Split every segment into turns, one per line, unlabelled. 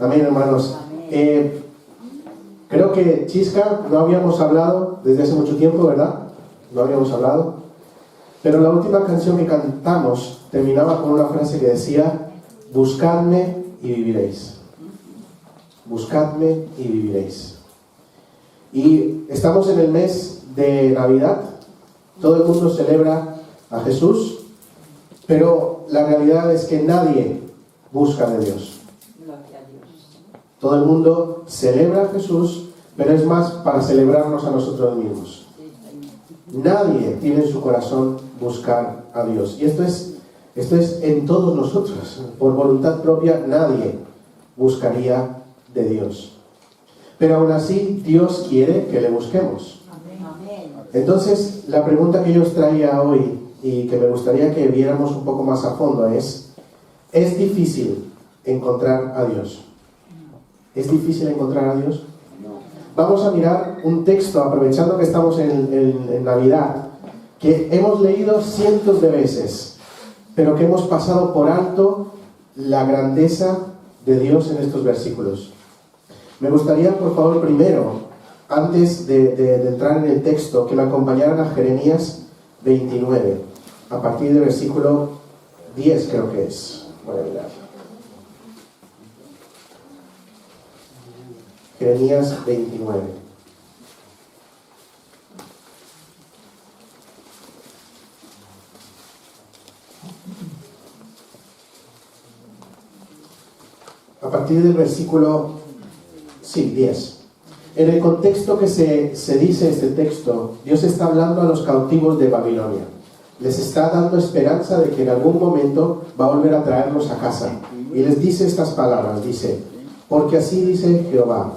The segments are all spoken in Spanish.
Amén, hermanos. Creo que Chisca no habíamos hablado desde hace mucho tiempo, ¿verdad? No habíamos hablado. Pero la última canción que cantamos terminaba con una frase que decía: buscadme y viviréis. Buscadme y viviréis. Y estamos en el mes de Navidad. Todo el mundo celebra a Jesús, pero la realidad es que nadie busca de Dios. Todo el mundo celebra a Jesús, pero es más para celebrarnos a nosotros mismos. Nadie tiene en su corazón buscar a Dios. Y esto es en todos nosotros. Por voluntad propia, nadie buscaría de Dios. Pero aún así, Dios quiere que le busquemos. Entonces, la pregunta que yo os traía hoy y que me gustaría que viéramos un poco más a fondo ¿es difícil encontrar a Dios? ¿Es difícil encontrar a Dios? Vamos a mirar un texto, aprovechando que estamos en Navidad, que hemos leído cientos de veces, pero que hemos pasado por alto la grandeza de Dios en estos versículos. Me gustaría, por favor, primero, antes de entrar en el texto, que me acompañaran a Jeremías 29, a partir del versículo 10 creo que es. Voy a mirar. Jeremías 29. A partir del versículo 10. En el contexto que se dice este texto, Dios está hablando a los cautivos de Babilonia. Les está dando esperanza de que en algún momento va a volver a traerlos a casa. Y les dice estas palabras, dice: porque así dice Jehová,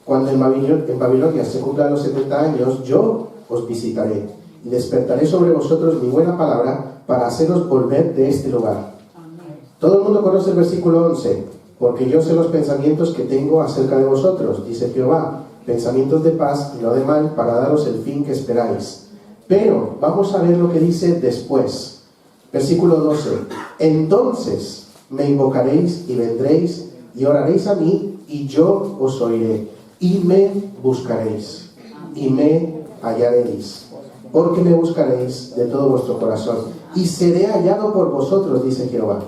cuando en Babilonia se cumplan los 70 años, yo os visitaré y despertaré sobre vosotros mi buena palabra para haceros volver de este lugar. Todo el mundo conoce el versículo 11. Porque yo sé los pensamientos que tengo acerca de vosotros, dice Jehová, pensamientos de paz y no de mal, para daros el fin que esperáis. Pero vamos a ver lo que dice después. Versículo 12. Entonces me invocaréis y vendréis y oraréis a mí, y yo os oiré, y me buscaréis, y me hallaréis, porque me buscaréis de todo vuestro corazón, y seré hallado por vosotros, dice Jehová.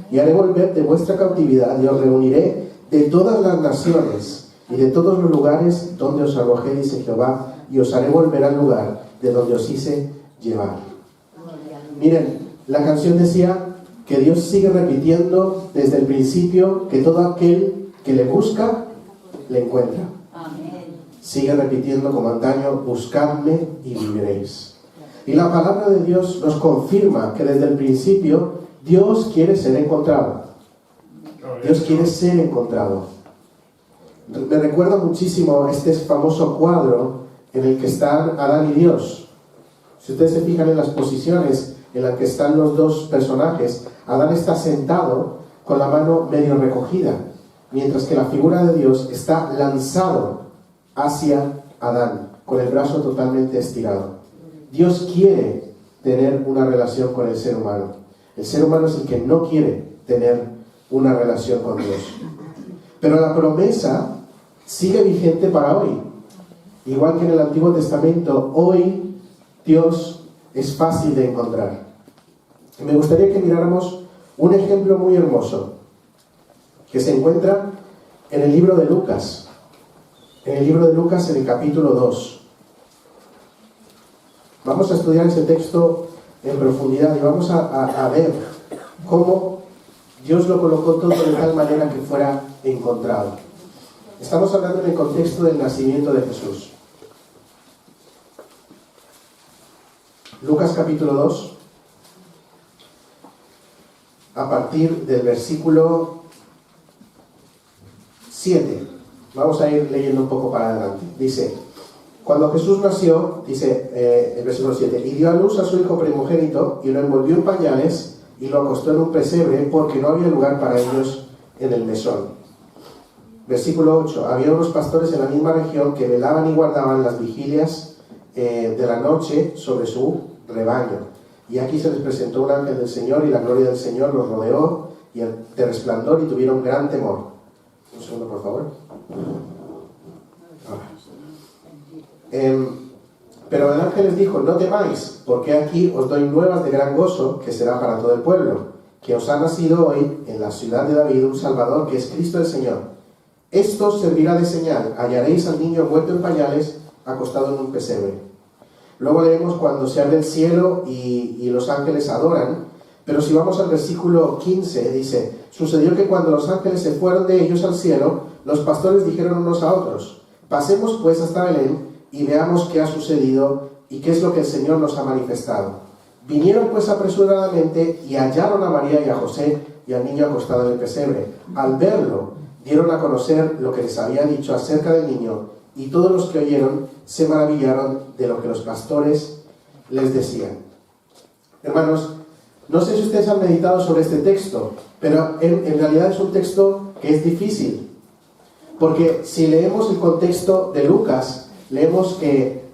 Y haré volver de vuestra cautividad, y os reuniré de todas las naciones, y de todos los lugares donde os arrojé, dice Jehová, y os haré volver al lugar de donde os hice llevar. Miren, la canción decía que Dios sigue repitiendo desde el principio que todo aquel que le busca, le encuentra. Sigue repitiendo como antaño: buscadme y viviréis. Y la palabra de Dios nos confirma que desde el principio Dios quiere ser encontrado. Dios quiere ser encontrado. Me recuerda muchísimo este famoso cuadro en el que están Adán y Dios. Si ustedes se fijan en las posiciones en las que están los dos personajes, Adán está sentado con la mano medio recogida, mientras que la figura de Dios está lanzado hacia Adán, con el brazo totalmente estirado. Dios quiere tener una relación con el ser humano. El ser humano es el que no quiere tener una relación con Dios. Pero la promesa sigue vigente para hoy. Igual que en el Antiguo Testamento, hoy Dios es fácil de encontrar. Y me gustaría que miráramos un ejemplo muy hermoso que se encuentra en el libro de Lucas. En el libro de Lucas, en el capítulo 2. Vamos a estudiar ese texto en profundidad y vamos a ver cómo Dios lo colocó todo de tal manera que fuera encontrado. Estamos hablando en el contexto del nacimiento de Jesús. Lucas capítulo 2, a partir del versículo 7. Vamos a ir leyendo un poco para adelante. Dice: cuando Jesús nació, dice el versículo 7, y dio a luz a su hijo primogénito, y lo envolvió en pañales, y lo acostó en un pesebre, porque no había lugar para ellos en el mesón. Versículo 8, había unos pastores en la misma región que velaban y guardaban las vigilias de la noche sobre su rebaño. Y aquí se les presentó un ángel del Señor, y la gloria del Señor los rodeó y de resplandor, y tuvieron gran temor. Un segundo, por favor. Pero el ángel les dijo: no temáis, porque aquí os doy nuevas de gran gozo, que será para todo el pueblo, que os ha nacido hoy en la ciudad de David un Salvador, que es Cristo el Señor. Esto servirá de señal: hallaréis al niño envuelto en pañales, acostado en un pesebre. Luego leemos cuando se abre el cielo y los ángeles adoran. Pero si vamos al versículo 15, dice: sucedió que cuando los ángeles se fueron de ellos al cielo, los pastores dijeron unos a otros: pasemos pues hasta Belén y veamos qué ha sucedido y qué es lo que el Señor nos ha manifestado. Vinieron pues apresuradamente y hallaron a María y a José y al niño acostado en el pesebre. Al verlo, dieron a conocer lo que les había dicho acerca del niño, y todos los que oyeron se maravillaron de lo que los pastores les decían. Hermanos, no sé si ustedes han meditado sobre este texto, pero en realidad es un texto que es difícil, porque si leemos el contexto de Lucas, leemos que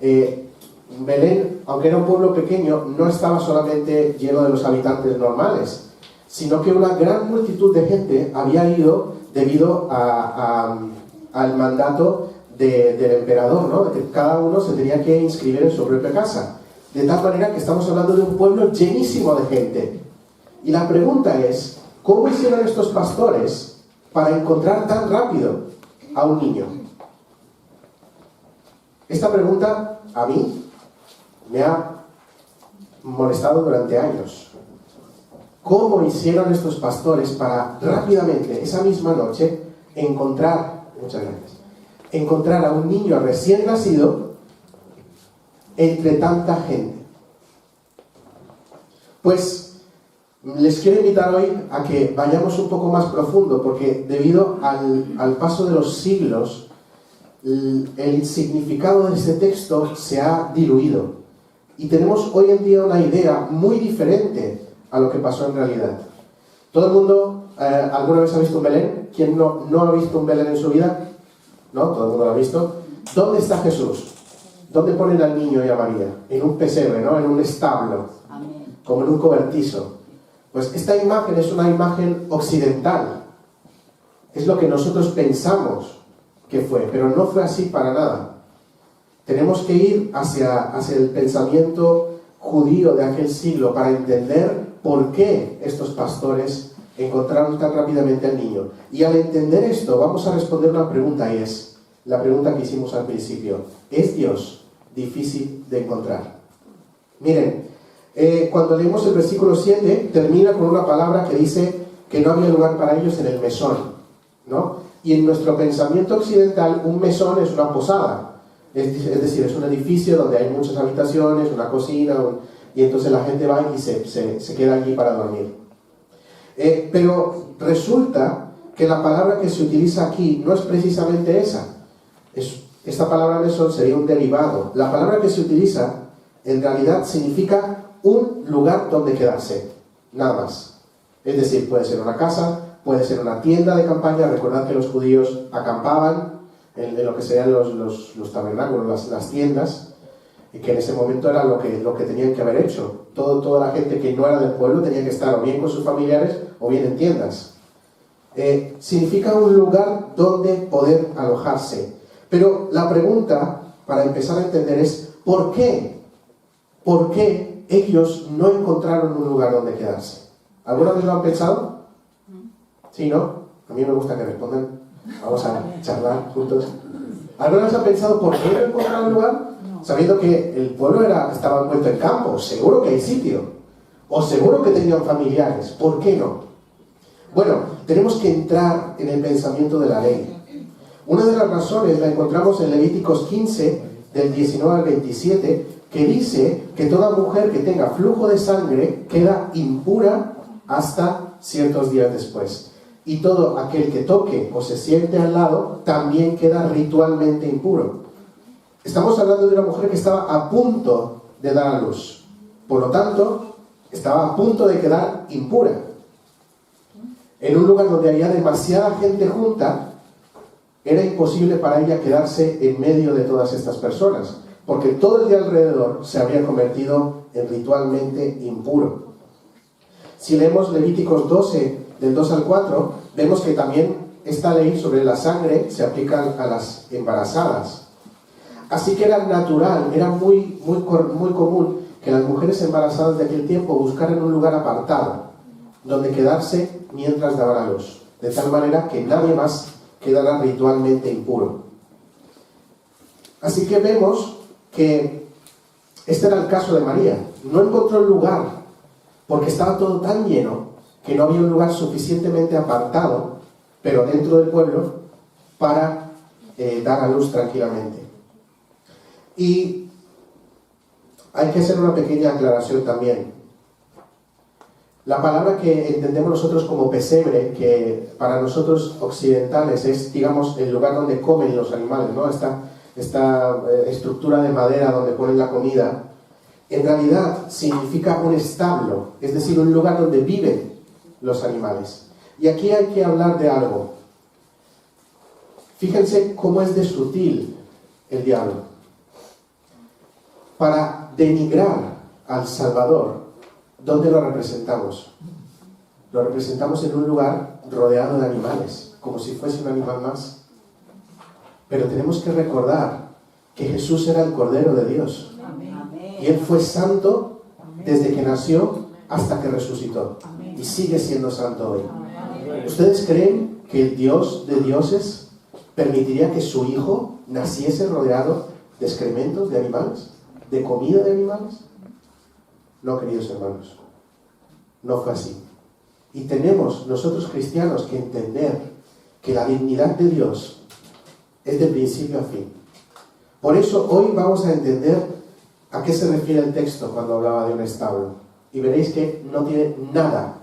Belén, aunque era un pueblo pequeño, no estaba solamente lleno de los habitantes normales, sino que una gran multitud de gente había ido debido al mandato del emperador, ¿no? De que cada uno se tenía que inscribir en su propia casa. De tal manera que estamos hablando de un pueblo llenísimo de gente. Y la pregunta es: ¿cómo hicieron estos pastores para encontrar tan rápido a un niño? Esta pregunta a mí me ha molestado durante años. ¿Cómo hicieron estos pastores para rápidamente, esa misma noche, encontrar a un niño recién nacido entre tanta gente? Pues les quiero invitar hoy a que vayamos un poco más profundo, porque debido al paso de los siglos, el significado de este texto se ha diluido y tenemos hoy en día una idea muy diferente a lo que pasó en realidad. ¿Todo el mundo alguna vez ha visto un Belén? ¿Quién no ha visto un Belén en su vida? ¿No? Todo el mundo lo ha visto. ¿Dónde está Jesús? ¿Dónde ponen al niño y a María? En un pesebre, ¿no? En un establo. Amén. Como en un cobertizo. Pues esta imagen es una imagen occidental. Es lo que nosotros pensamos que fue, pero no fue así para nada. Tenemos que ir hacia el pensamiento judío de aquel siglo para entender por qué estos pastores encontraron tan rápidamente al niño. Y al entender esto, vamos a responder una pregunta, y es la pregunta que hicimos al principio: ¿es Dios difícil de encontrar? Miren, cuando leemos el versículo 7, termina con una palabra que dice que no había lugar para ellos en el mesón, ¿no? Y en nuestro pensamiento occidental, un mesón es una posada, es decir, es un edificio donde hay muchas habitaciones, una cocina, y entonces la gente va y se queda allí para dormir. Pero resulta que la palabra que se utiliza aquí no es precisamente esa. Esta palabra mesón sería un derivado. La palabra que se utiliza en realidad significa un lugar donde quedarse, nada más. Es decir, puede ser una casa, puede ser una tienda de campaña. Recordad que los judíos acampaban en lo que serían los tabernáculos, las tiendas, y que en ese momento era lo que tenían que haber hecho. Toda la gente que no era del pueblo tenía que estar o bien con sus familiares o bien en tiendas. Significa un lugar donde poder alojarse. Pero la pregunta, para empezar a entender, es ¿por qué? ¿Por qué ellos no encontraron un lugar donde quedarse? ¿Alguna vez lo han pensado? ¿Sí, no? A mí me gusta que respondan. Vamos a charlar juntos. ¿Alguna vez han pensado por qué no encontraron un lugar? Sabiendo que el pueblo estaba envuelto en campo. Seguro que hay sitio. O seguro que tenían familiares. ¿Por qué no? Bueno, tenemos que entrar en el pensamiento de la ley. Una de las razones la encontramos en Levíticos 15, del 19 al 27, que dice que toda mujer que tenga flujo de sangre queda impura hasta ciertos días después. Y todo aquel que toque o se siente al lado también queda ritualmente impuro. Estamos hablando de una mujer que estaba a punto de dar a luz. Por lo tanto, estaba a punto de quedar impura. En un lugar donde había demasiada gente junta, era imposible para ella quedarse en medio de todas estas personas, porque todo el de alrededor se habría convertido en ritualmente impuro. Si leemos Levíticos 12, del 2 al 4, vemos que también esta ley sobre la sangre se aplica a las embarazadas. Así que era natural, era muy común que las mujeres embarazadas de aquel tiempo buscaran un lugar apartado, donde quedarse mientras daban a luz, de tal manera que nadie más quedara ritualmente impuro. Así que vemos que este era el caso de María. No encontró el lugar, porque estaba todo tan lleno que no había un lugar suficientemente apartado, pero dentro del pueblo, para dar a luz tranquilamente. Y hay que hacer una pequeña aclaración también. La palabra que entendemos nosotros como pesebre, que para nosotros occidentales es, digamos, el lugar donde comen los animales, ¿no? Esta estructura de madera donde ponen la comida, en realidad significa un establo, es decir, un lugar donde viven los animales. Y aquí hay que hablar de algo. Fíjense cómo es de sutil el diablo. Para denigrar al Salvador, ¿dónde lo representamos? Lo representamos en un lugar rodeado de animales, como si fuese un animal más. Pero tenemos que recordar que Jesús era el Cordero de Dios. Amén. Y Él fue santo desde que nació hasta que resucitó. Amén. Y sigue siendo santo hoy. Amén. ¿Ustedes creen que el Dios de dioses permitiría que su Hijo naciese rodeado de excrementos de animales? ¿De comida de animales? No, queridos hermanos. No fue así. Y tenemos nosotros cristianos que entender que la dignidad de Dios es de principio a fin. Por eso hoy vamos a entender a qué se refiere el texto cuando hablaba de un establo. Y veréis que no tiene nada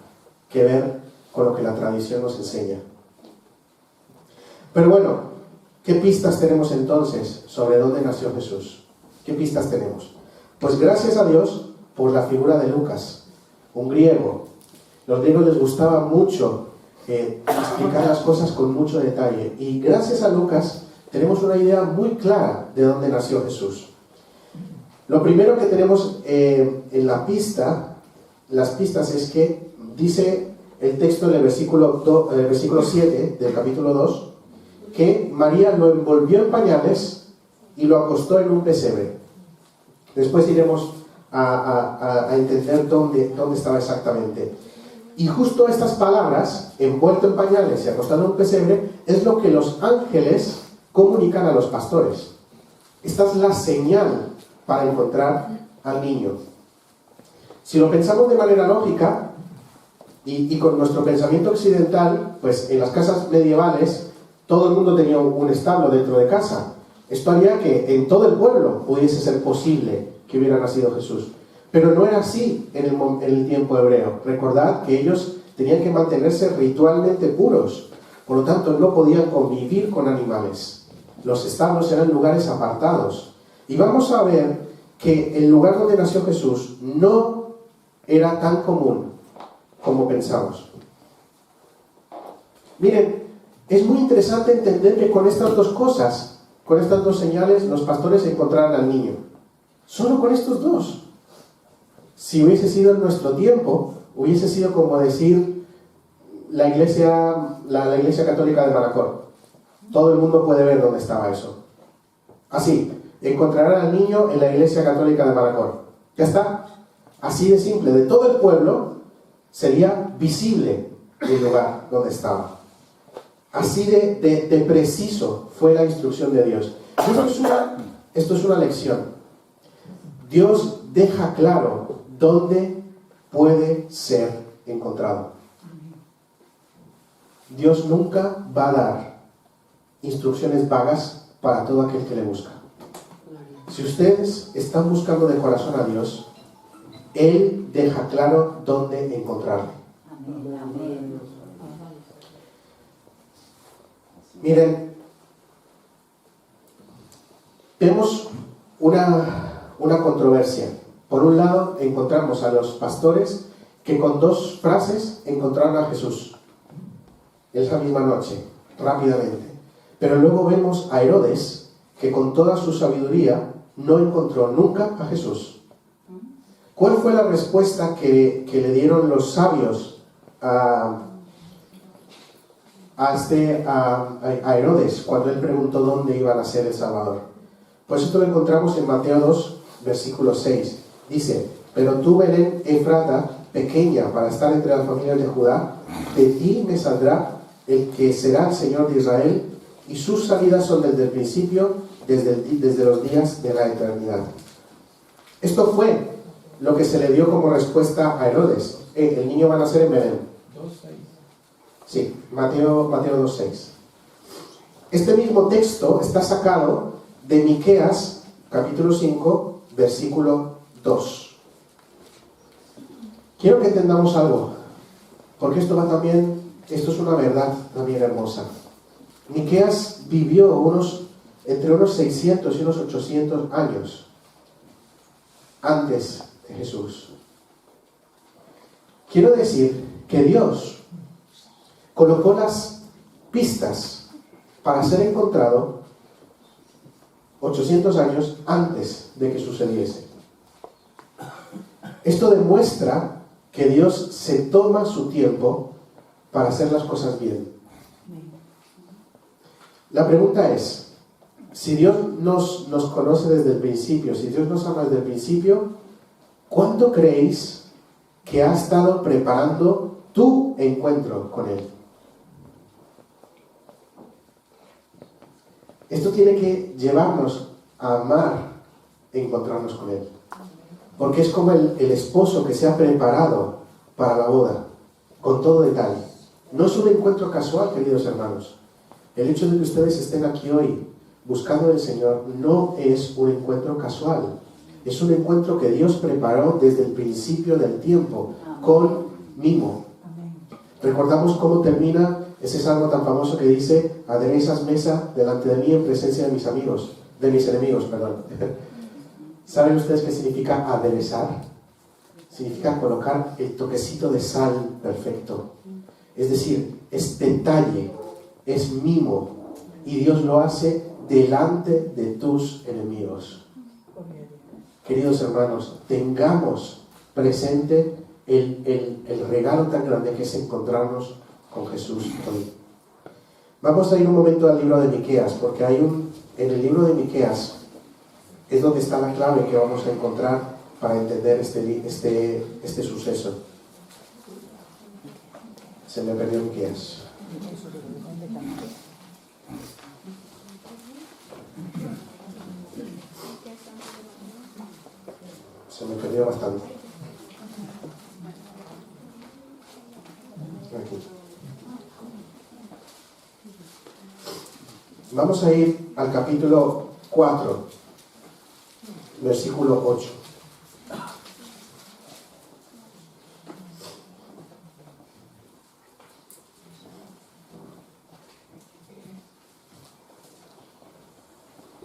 que ver con lo que la tradición nos enseña. Pero bueno, ¿qué pistas tenemos entonces sobre dónde nació Jesús? ¿Qué pistas tenemos? Pues gracias a Dios por la figura de Lucas, un griego. Los griegos les gustaba mucho explicar las cosas con mucho detalle. Y gracias a Lucas tenemos una idea muy clara de dónde nació Jesús. Lo primero que tenemos en las pistas es que dice el texto en el versículo 7 del capítulo 2, que María lo envolvió en pañales y lo acostó en un pesebre. Después iremos a entender dónde estaba exactamente. Y justo estas palabras, envuelto en pañales y acostado en un pesebre, es lo que los ángeles comunican a los pastores. Esta es la señal para encontrar al niño. Si lo pensamos de manera lógica y con nuestro pensamiento occidental, pues en las casas medievales todo el mundo tenía un establo dentro de casa. Esto haría que en todo el pueblo pudiese ser posible que hubiera nacido Jesús. Pero no era así en el tiempo hebreo. Recordad que ellos tenían que mantenerse ritualmente puros. Por lo tanto, no podían convivir con animales. Los establos eran lugares apartados. Y vamos a ver que el lugar donde nació Jesús no era tan común como pensamos. Miren, es muy interesante entender que con estas dos cosas, con estas dos señales, los pastores encontraron al niño. Solo con estos dos. Si hubiese sido en nuestro tiempo, hubiese sido como decir la iglesia católica de Manacor. Todo el mundo puede ver dónde estaba eso. Así, encontrarán al niño en la iglesia católica de Manacor. Ya está. Así de simple. De todo el pueblo sería visible el lugar donde estaba. Así de preciso fue la instrucción de Dios. Esto es una lección. Dios deja claro dónde puede ser encontrado. Dios nunca va a dar instrucciones vagas para todo aquel que le busca. Si ustedes están buscando de corazón a Dios, Él deja claro dónde encontrarle. Miren, vemos una controversia. Por un lado, encontramos a los pastores que con dos frases encontraron a Jesús esa misma noche, rápidamente. Pero luego vemos a Herodes, que con toda su sabiduría no encontró nunca a Jesús. ¿Cuál fue la respuesta que le dieron los sabios a a Herodes cuando él preguntó dónde iba a nacer el Salvador. Pues esto lo encontramos en Mateo 2, versículo 6. Dice: pero tú, Belén Efrata, pequeña para estar entre las familias de Judá, de ti me saldrá el que será el Señor de Israel, y sus salidas son desde el principio, desde los días de la eternidad. Esto fue lo que se le dio como respuesta a Herodes. El niño va a nacer en Belén.
2:6.
Sí, Mateo 2:6. Este mismo texto está sacado de Miqueas, capítulo 5, versículo 2. Quiero que entendamos algo, porque esto es una verdad también hermosa. Miqueas vivió entre unos 600 y unos 800 años antes de Jesús. Quiero decir que Dios colocó las pistas para ser encontrado 800 años antes de que sucediese. Esto demuestra que Dios se toma su tiempo para hacer las cosas bien. La pregunta es, si Dios nos conoce desde el principio, si Dios nos ama desde el principio, ¿cuánto creéis que ha estado preparando tu encuentro con Él? Esto tiene que llevarnos a amar e encontrarnos con Él. Porque es como el esposo que se ha preparado para la boda, con todo detalle. No es un encuentro casual, queridos hermanos. El hecho de que ustedes estén aquí hoy buscando al Señor no es un encuentro casual. Es un encuentro que Dios preparó desde el principio del tiempo, con mimo. Recordamos cómo termina ese salmo tan famoso que dice: aderezas mesa delante de mí en presencia de mis enemigos, perdón. ¿Saben ustedes qué significa aderezar? Significa colocar el toquecito de sal perfecto. Es decir, es detalle, es mimo. Y Dios lo hace delante de tus enemigos. Queridos hermanos, tengamos presente el regalo tan grande que es encontrarnos con Jesús hoy. Vamos a ir un momento al libro de Miqueas, porque en el libro de Miqueas es donde está la clave que vamos a encontrar para entender este suceso. Se me perdió Miqueas. Se me perdió bastante. Aquí. Vamos a ir al capítulo 4, versículo 8.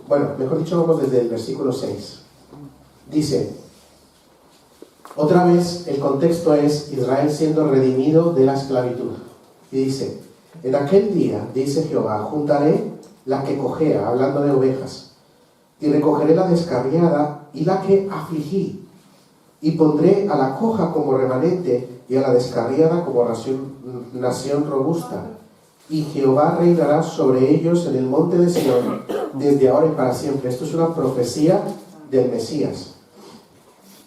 Bueno, mejor dicho, vamos desde el versículo 6. Dice, otra vez el contexto es Israel siendo redimido de la esclavitud. Y dice, en aquel día, dice Jehová, juntaré la que cojea, hablando de ovejas, y recogeré la descarriada y la que afligí, y pondré a la coja como remanente y a la descarriada como nación robusta. Y Jehová reinará sobre ellos en el monte de Sión desde ahora y para siempre. Esto es una profecía del Mesías.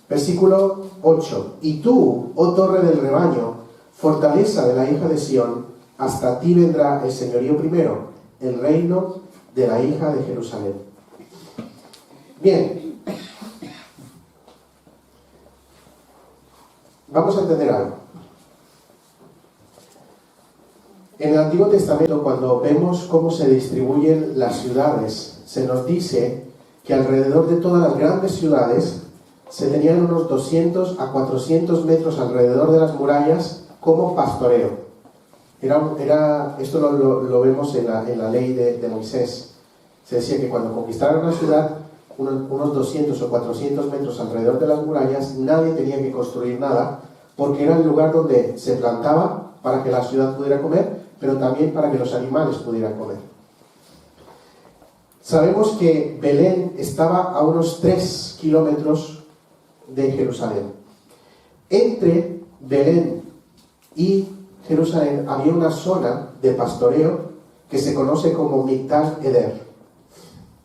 Versículo 8. Y tú, oh torre del rebaño, fortaleza de la hija de Sión, hasta ti vendrá el señorío primero, el reino de la hija de Jerusalén. Bien. Vamos a entender algo. En el Antiguo Testamento, cuando vemos cómo se distribuyen las ciudades, se nos dice que alrededor de todas las grandes ciudades se tenían unos 200 a 400 metros alrededor de las murallas como pastoreo. Esto lo vemos en la ley de Moisés. Se decía que cuando conquistaran una ciudad, unos 200 o 400 metros alrededor de las murallas, nadie tenía que construir nada, porque era el lugar donde se plantaba para que la ciudad pudiera comer, pero también para que los animales pudieran comer. Sabemos que Belén estaba a unos 3 kilómetros de Jerusalén. Entre Belén y Jerusalén había una zona de pastoreo que se conoce como Migdal Eder.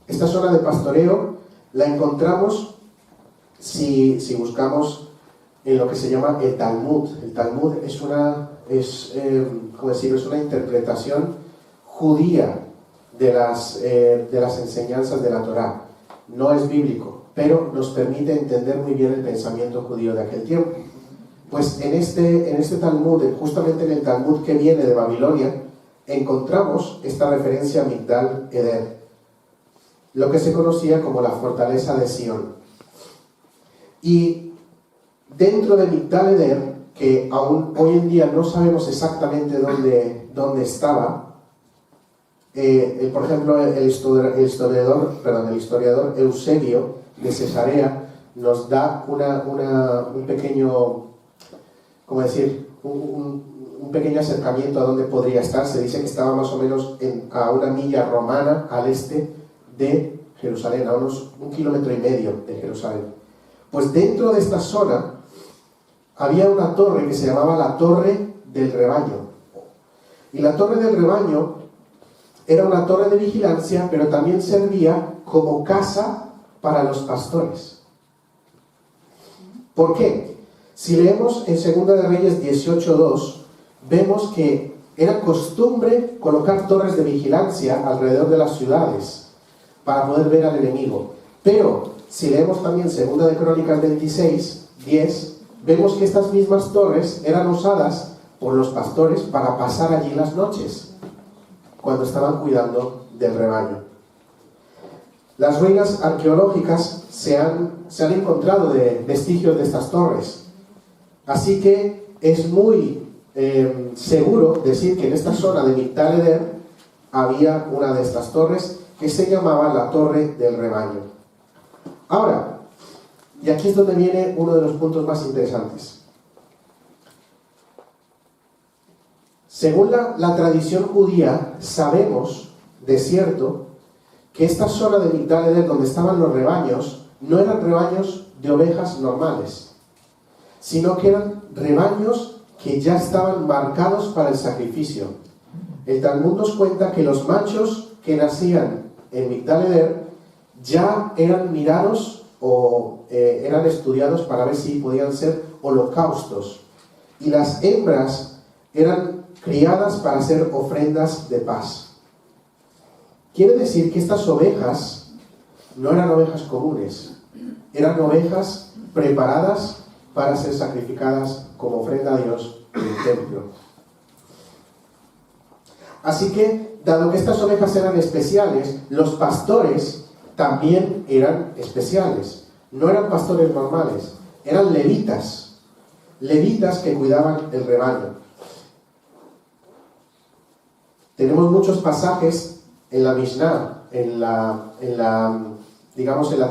Esta zona de pastoreo la encontramos si buscamos en lo que se llama el Talmud. El Talmud es una interpretación judía de las enseñanzas de la Torá. No es bíblico, pero nos permite entender muy bien el pensamiento judío de aquel tiempo. Pues en este Talmud, justamente en el Talmud que viene de Babilonia, encontramos esta referencia a Migdal Eder, lo que se conocía como la fortaleza de Sion. Y dentro de Migdal Eder, que aún hoy en día no sabemos exactamente dónde estaba, por ejemplo, el historiador Eusebio de Cesarea nos da un pequeño, un pequeño acercamiento a dónde podría estar. Se dice que estaba más o menos a una milla romana al este de Jerusalén, a unos 1,5 kilómetros de Jerusalén. Pues dentro de esta zona había una torre que se llamaba la Torre del Rebaño. Y la Torre del Rebaño era una torre de vigilancia, pero también servía como casa para los pastores. ¿Por qué? Si leemos en 2 de Reyes 18:2, vemos que era costumbre colocar torres de vigilancia alrededor de las ciudades para poder ver al enemigo. Pero si leemos también 2 de Crónicas 26:10, vemos que estas mismas torres eran usadas por los pastores para pasar allí las noches, cuando estaban cuidando del rebaño. Las ruinas arqueológicas se han encontrado de vestigios de estas torres. Así que es muy seguro decir que en esta zona de Migdal Eder había una de estas torres que se llamaba la Torre del Rebaño. Ahora, y aquí es donde viene uno de los puntos más interesantes. Según la tradición judía, sabemos de cierto que esta zona de Migdal Eder, donde estaban los rebaños, no eran rebaños de ovejas normales, sino que eran rebaños que ya estaban marcados para el sacrificio. El Talmud nos cuenta que los machos que nacían en Migdal Eder ya eran mirados o eran estudiados para ver si podían ser holocaustos, y las hembras eran criadas para hacer ofrendas de paz. Quiere decir que estas ovejas no eran ovejas comunes, eran ovejas preparadas para ser sacrificadas como ofrenda a Dios en el templo. Así que, dado que estas ovejas eran especiales, los pastores también eran especiales. No eran pastores normales, eran levitas que cuidaban el rebaño. Tenemos muchos pasajes en la Mishnah, en la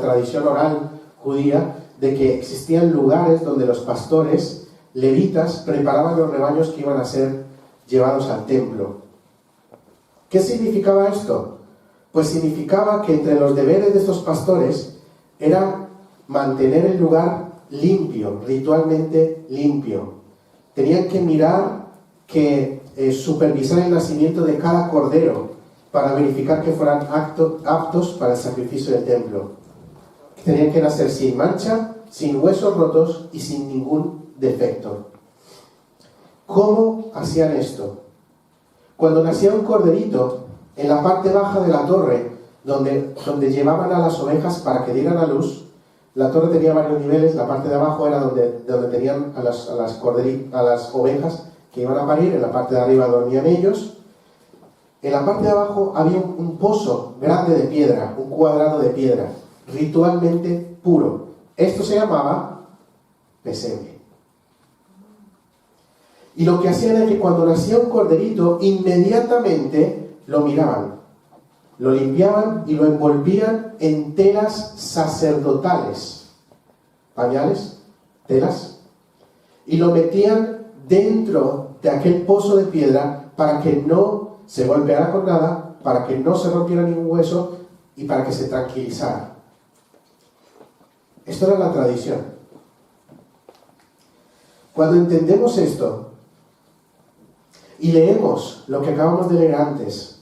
tradición oral judía, de que existían lugares donde los pastores levitas preparaban los rebaños que iban a ser llevados al templo. ¿Qué significaba esto? Pues significaba que entre los deberes de estos pastores era mantener el lugar limpio, ritualmente limpio. Tenían que mirar supervisar el nacimiento de cada cordero para verificar que fueran aptos para el sacrificio del templo. Tenían que nacer sin mancha, sin huesos rotos y sin ningún defecto. ¿Cómo hacían esto? Cuando nacía un corderito, en la parte baja de la torre, donde llevaban a las ovejas para que dieran a luz, la torre tenía varios niveles. La parte de abajo era donde tenían a las ovejas que iban a parir. En la parte de arriba dormían ellos. En la parte de abajo había un pozo grande de piedra, un cuadrado de piedra, ritualmente puro. Esto se llamaba pesebre. Y lo que hacían era que cuando nacía un corderito, inmediatamente lo miraban, lo limpiaban y lo envolvían en telas sacerdotales, pañales, telas, y lo metían dentro de aquel pozo de piedra para que no se golpeara con nada, para que no se rompiera ningún hueso y para que se tranquilizara. Esto era la tradición. Cuando entendemos esto, Y leemos lo que acabamos de leer antes,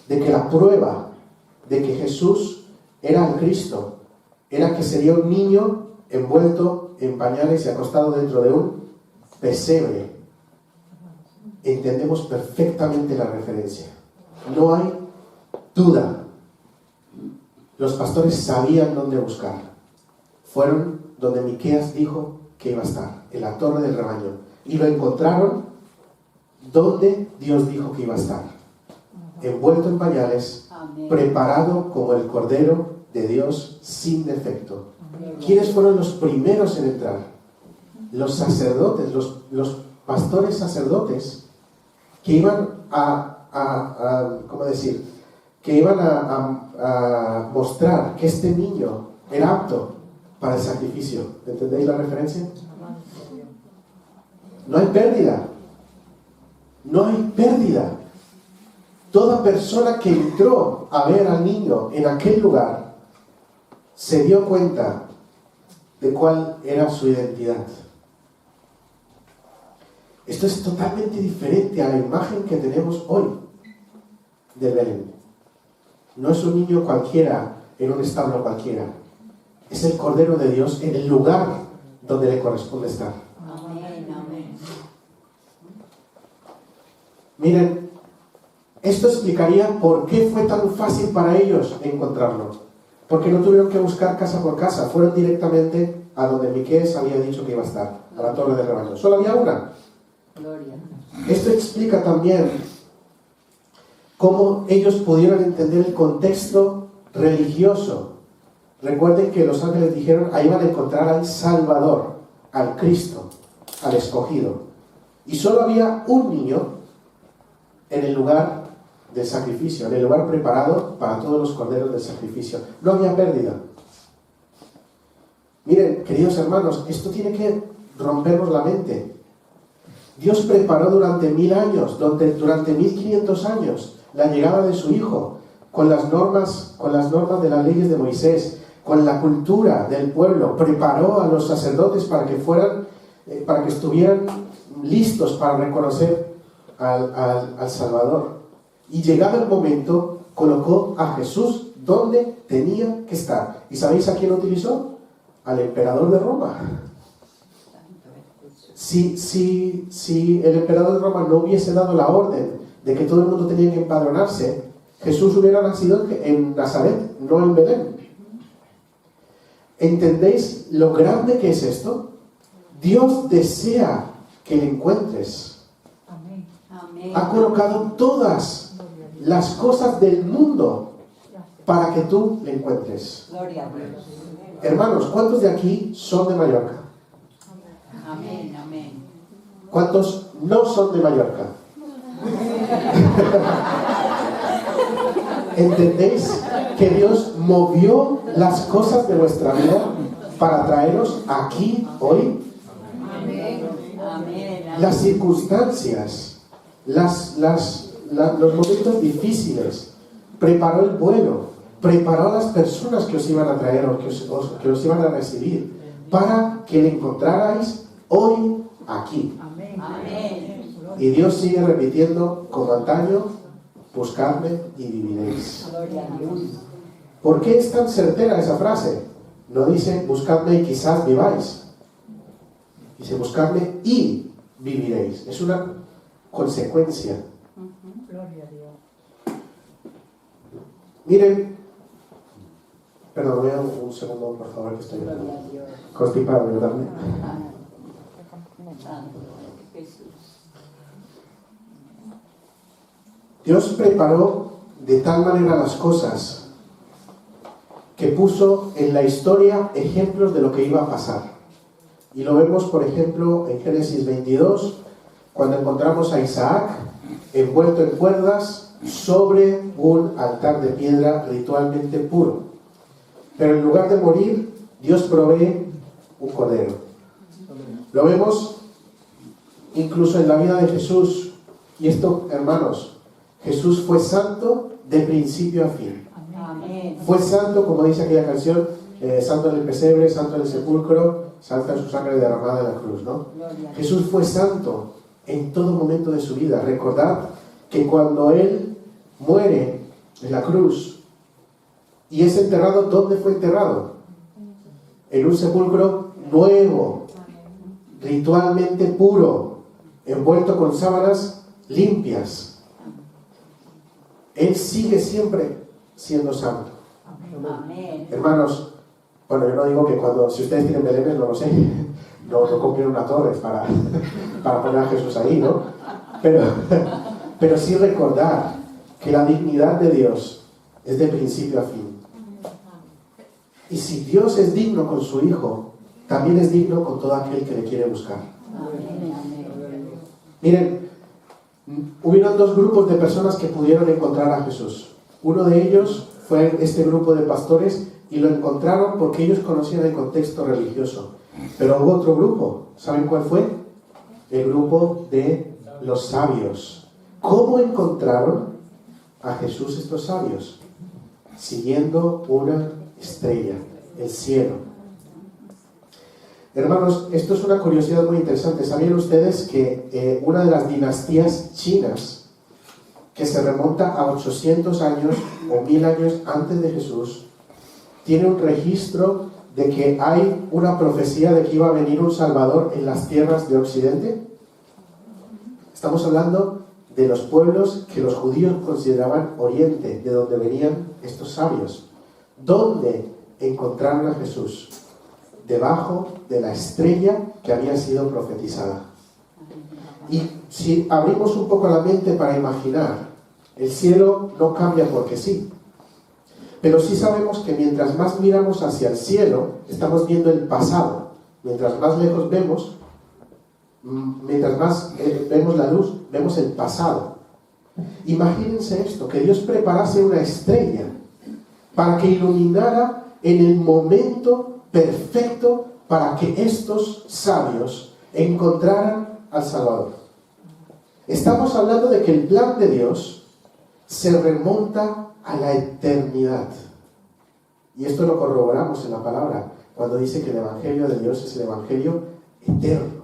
de que la prueba de que Jesús era el Cristo, era que sería un niño envuelto en pañales y acostado dentro de un pesebre. Entendemos perfectamente la referencia. No hay duda. Los pastores sabían dónde buscar. Fueron donde Miqueas dijo que iba a estar, en la torre del rebaño. Y lo encontraron donde Dios dijo que iba a estar. Envuelto en pañales, preparado como el Cordero de Dios sin defecto. ¿Quiénes fueron los primeros en entrar? Los sacerdotes, los pastores sacerdotes que iban ¿cómo decir? Que iban a mostrar que este niño era apto para el sacrificio. ¿Entendéis la referencia? No hay pérdida. No hay pérdida. Toda persona que entró a ver al niño en aquel lugar se dio cuenta de cuál era su identidad. Esto es totalmente diferente a la imagen que tenemos hoy de Belén. No es un niño cualquiera en un establo cualquiera. Es el Cordero de Dios en el lugar donde le corresponde estar.
Amén, amén.
Miren, esto explicaría por qué fue tan fácil para ellos encontrarlo. Porque no tuvieron que buscar casa por casa, fueron directamente a donde Miqueas había dicho que iba a estar, a la torre del rebaño. Solo había una.
Gloria.
Esto explica también cómo ellos pudieron entender el contexto religioso. Recuerden que los ángeles dijeron, ahí van a encontrar al Salvador, al Cristo, al escogido. Y solo había un niño en el lugar del sacrificio, en el lugar preparado para todos los corderos del sacrificio. No había pérdida. Miren, queridos hermanos, esto tiene que rompernos la mente. Dios preparó durante 1000 años, durante 1500 años, la llegada de su Hijo, con las normas de las leyes de Moisés, con la cultura del pueblo. Preparó a los sacerdotes para que estuvieran listos para reconocer al Salvador. Y llegado el momento, colocó a Jesús donde tenía que estar. ¿Y sabéis a quién utilizó? Al emperador de Roma. Si el emperador de Roma no hubiese dado la orden de que todo el mundo tenía que empadronarse, Jesús hubiera nacido en Nazaret, no en Belén. ¿Entendéis lo grande que es esto? Dios desea que le encuentres.
Amén.
Ha colocado todas las cosas del mundo para que tú le encuentres.
Gloria a Dios.
Hermanos, ¿cuántos de aquí son de Mallorca?
Amén, amén.
¿Cuántos no son de Mallorca? ¿Entendéis que Dios movió las cosas de vuestra vida para traeros aquí hoy?
Amén. Amén.
Las circunstancias, los momentos difíciles, preparó el vuelo, preparó a las personas que os iban a traer o que os iban a recibir para que le encontrarais hoy aquí.
Amén.
Y Dios sigue repitiendo como antaño, buscadme y viviréis.
Gloria a Dios.
¿Por qué es tan certera esa frase? No dice buscadme y quizás viváis. Dice buscadme y viviréis. Es una consecuencia.
Gloria a Dios.
Miren, perdón, voy a un segundo, por favor, que estoy
Gloria a Dios.
constipado, ¿verdad?
Santo Jesús.
Dios preparó de tal manera las cosas que puso en la historia ejemplos de lo que iba a pasar. Y lo vemos, por ejemplo, en Génesis 22, cuando encontramos a Isaac envuelto en cuerdas sobre un altar de piedra ritualmente puro. Pero en lugar de morir, Dios provee un cordero. Lo vemos incluso en la vida de Jesús. Y esto, hermanos, Jesús fue santo de principio a fin.
Amén.
Fue santo, como dice aquella canción, santo en el pesebre, santo en el sepulcro, santa en su sangre derramada en la cruz, ¿no?
Gloria a Dios.
Jesús fue santo en todo momento de su vida. Recordad que cuando Él muere en la cruz y es enterrado, ¿dónde fue enterrado? En un sepulcro nuevo, ritualmente puro, envuelto con sábanas limpias. Él sigue siempre siendo santo.
Amén.
Hermanos, bueno, yo no digo que si ustedes tienen belenes, no lo sé, no compren una torre para poner a Jesús ahí, ¿no? Pero sí recordar que la dignidad de Dios es de principio a fin. Y si Dios es digno con su Hijo, también es digno con todo aquel que le quiere buscar.
Amén.
Miren, hubieron dos grupos de personas que pudieron encontrar a Jesús. Uno de ellos fue este grupo de pastores y lo encontraron porque ellos conocían el contexto religioso. Pero hubo otro grupo. ¿Saben cuál fue? El grupo de los sabios. ¿Cómo encontraron a Jesús estos sabios? Siguiendo una estrella, el cielo. Hermanos, esto es una curiosidad muy interesante. ¿Sabían ustedes que una de las dinastías chinas, que se remonta a 800 años o 1000 años antes de Jesús, tiene un registro de que hay una profecía de que iba a venir un Salvador en las tierras de Occidente? Estamos hablando de los pueblos que los judíos consideraban Oriente, de donde venían estos sabios. ¿Dónde encontraron a Jesús? Debajo de la estrella que había sido profetizada. Y si abrimos un poco la mente para imaginar, el cielo no cambia porque sí. Pero sí sabemos que mientras más miramos hacia el cielo, estamos viendo el pasado. Mientras más lejos vemos, mientras más vemos la luz, vemos el pasado. Imagínense esto, que Dios preparase una estrella para que iluminara en el momento perfecto para que estos sabios encontraran al Salvador. Estamos hablando de que el plan de Dios se remonta a la eternidad. Y esto lo corroboramos en la palabra, cuando dice que el Evangelio de Dios es el Evangelio eterno.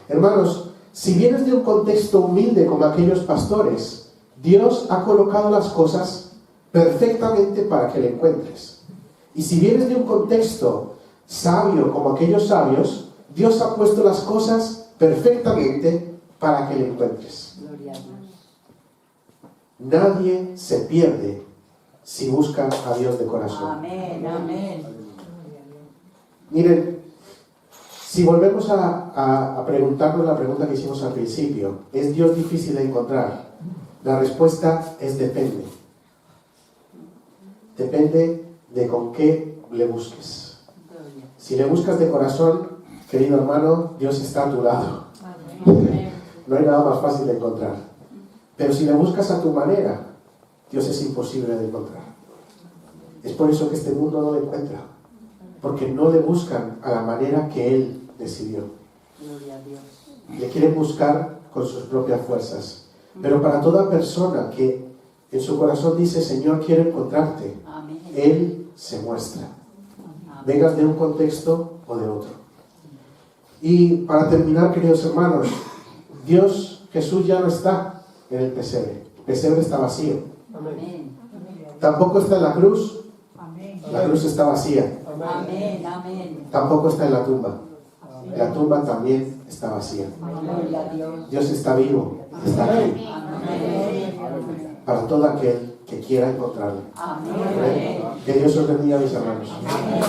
Hermanos, si vienes de un contexto humilde como aquellos pastores, Dios ha colocado las cosas perfectamente para que le encuentres. Y si vienes de un contexto sabio como aquellos sabios, Dios ha puesto las cosas perfectamente para que le encuentres.
Gloria a Dios.
Nadie se pierde si busca a Dios de corazón.
Amén. Amén.
Miren, si volvemos a preguntarnos la pregunta que hicimos al principio, ¿es Dios difícil de encontrar? La respuesta es depende. Depende de con qué le busques. Si le buscas de corazón, querido hermano, Dios está a tu lado. No hay nada más fácil de encontrar. Pero si le buscas a tu manera, Dios es imposible de encontrar. Es por eso que este mundo no le encuentra. Porque no le buscan a la manera que Él decidió.
Gloria a Dios.
Le quieren buscar con sus propias fuerzas. Pero para toda persona que en su corazón dice, Señor, quiero encontrarte,
Amén.
Él se muestra. Vengas de un contexto o de otro. Y para terminar, queridos hermanos, Jesús ya no está en el pesebre. El pesebre está vacío.
Amén.
Tampoco está en la cruz.
Amén.
La cruz está vacía.
Amén. Amén.
Tampoco está en la tumba. La tumba también está vacía.
Gloria a Dios.
Dios está vivo. Está aquí.
Amén.
Para todo aquel que quiera encontrarlo.
Amén.
Que Dios os bendiga, mis hermanos.
Amén.